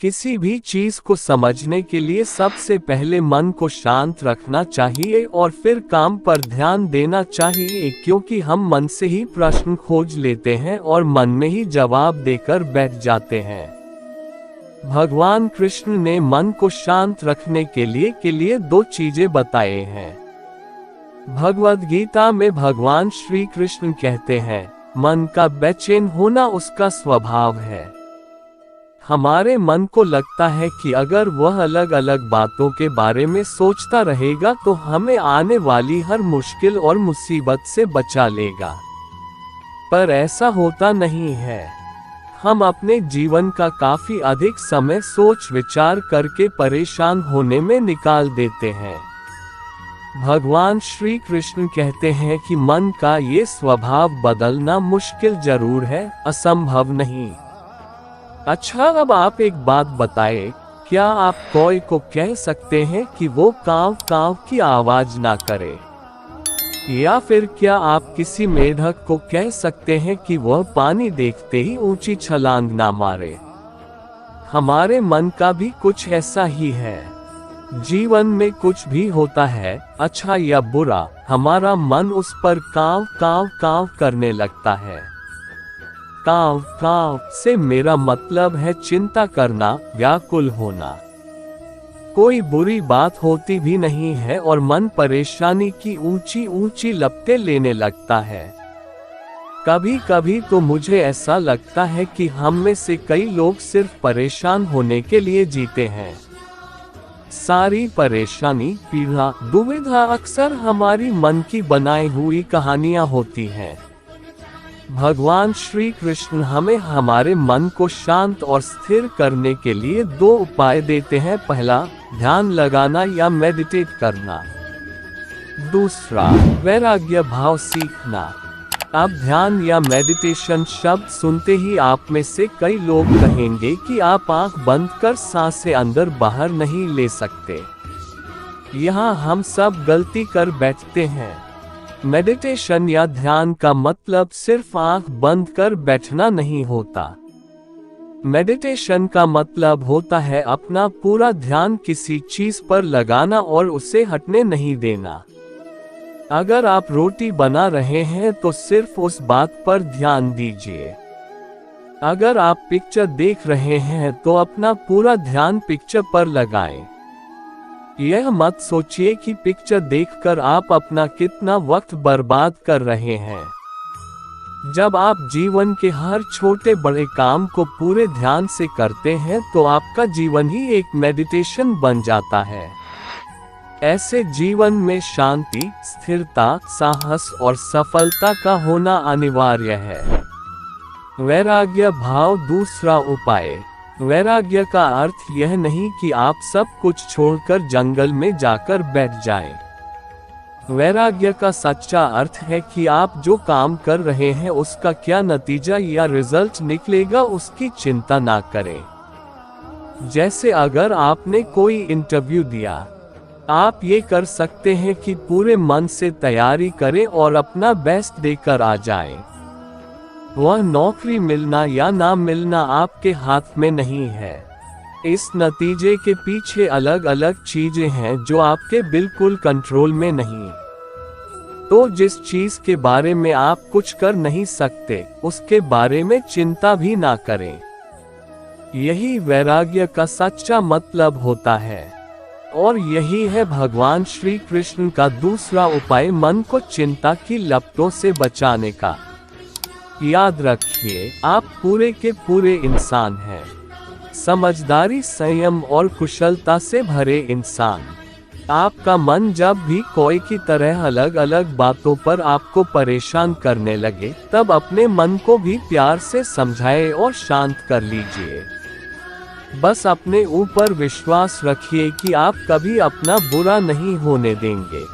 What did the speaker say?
किसी भी चीज को समझने के लिए सबसे पहले मन को शांत रखना चाहिए और फिर काम पर ध्यान देना चाहिए, क्योंकि हम मन से ही प्रश्न खोज लेते हैं और मन में ही जवाब देकर बैठ जाते हैं। भगवान कृष्ण ने मन को शांत रखने के लिए दो चीजें बताए हैं। भगवद गीता में भगवान श्री कृष्ण कहते हैं, मन का बेचैन होना उसका स्वभाव है। हमारे मन को लगता है कि अगर वह अलग अलग बातों के बारे में सोचता रहेगा तो हमें आने वाली हर मुश्किल और मुसीबत से बचा लेगा, पर ऐसा होता नहीं है। हम अपने जीवन का काफी अधिक समय सोच विचार करके परेशान होने में निकाल देते हैं। भगवान श्री कृष्ण कहते हैं कि मन का ये स्वभाव बदलना मुश्किल जरूर है, असंभव नहीं। अच्छा, अब आप एक बात बताएं, क्या आप कोई को कह सकते हैं कि वो कांव कांव की आवाज ना करे? या फिर क्या आप किसी मेढक को कह सकते हैं कि वह पानी देखते ही ऊंची छलांग ना मारे? हमारे मन का भी कुछ ऐसा ही है। जीवन में कुछ भी होता है, अच्छा या बुरा, हमारा मन उस पर कांव कांव कांव करने लगता है। कांव कांव से मेरा मतलब है चिंता करना, व्याकुल होना। कोई बुरी बात होती भी नहीं है और मन परेशानी की ऊंची ऊंची लपटें लेने लगता है। कभी कभी तो मुझे ऐसा लगता है कि हम में से कई लोग सिर्फ परेशान होने के लिए जीते हैं। सारी परेशानी, पीड़ा, दुविधा अक्सर हमारी मन की बनाई हुई कहानियां होती हैं। भगवान श्री कृष्ण हमें हमारे मन को शांत और स्थिर करने के लिए दो उपाय देते हैं। पहला, ध्यान लगाना या मेडिटेट करना। दूसरा, वैराग्य भाव सीखना। अब ध्यान या मेडिटेशन शब्द सुनते ही आप में से कई लोग कहेंगे कि आप आंख बंद कर सांसें अंदर बाहर नहीं ले सकते। यहाँ हम सब गलती कर बैठते हैं। मेडिटेशन या ध्यान का मतलब सिर्फ आंख बंद कर बैठना नहीं होता। मेडिटेशन का मतलब होता है अपना पूरा ध्यान किसी चीज पर लगाना और उसे हटने नहीं देना। अगर आप रोटी बना रहे हैं तो सिर्फ उस बात पर ध्यान दीजिए। अगर आप पिक्चर देख रहे हैं तो अपना पूरा ध्यान पिक्चर पर लगाएं। यह मत सोचिए कि पिक्चर देखकर आप अपना कितना वक्त बर्बाद कर रहे हैं। जब आप जीवन के हर छोटे बड़े काम को पूरे ध्यान से करते हैं तो आपका जीवन ही एक मेडिटेशन बन जाता है। ऐसे जीवन में शांति, स्थिरता, साहस और सफलता का होना अनिवार्य है। वैराग्य भाव दूसरा उपाय। वैराग्य का अर्थ यह नहीं कि आप सब कुछ छोड़कर जंगल में जाकर बैठ जाएं। वैराग्य का सच्चा अर्थ है कि आप जो काम कर रहे हैं उसका क्या नतीजा या रिजल्ट निकलेगा उसकी चिंता ना करें। जैसे अगर आपने कोई इंटरव्यू दिया, आप ये कर सकते हैं कि पूरे मन से तैयारी करें और अपना बेस्ट देकर आ जाएं। वह नौकरी मिलना या ना मिलना आपके हाथ में नहीं है। इस नतीजे के पीछे अलग अलग चीजें हैं जो आपके बिल्कुल कंट्रोल में नहीं। तो जिस चीज के बारे में आप कुछ कर नहीं सकते, उसके बारे में चिंता भी ना करें। यही वैराग्य का सच्चा मतलब होता है। और यही है भगवान श्री कृष्ण का दूसरा उपाय मन को चिंता की लपटों से बचाने का। याद रखिए, आप पूरे के पूरे इंसान हैं। समझदारी, संयम और कुशलता से भरे इंसान। आपका मन जब भी कोई की तरह अलग अलग बातों पर आपको परेशान करने लगे, तब अपने मन को भी प्यार से समझाए और शांत कर लीजिए। बस अपने ऊपर विश्वास रखिए कि आप कभी अपना बुरा नहीं होने देंगे।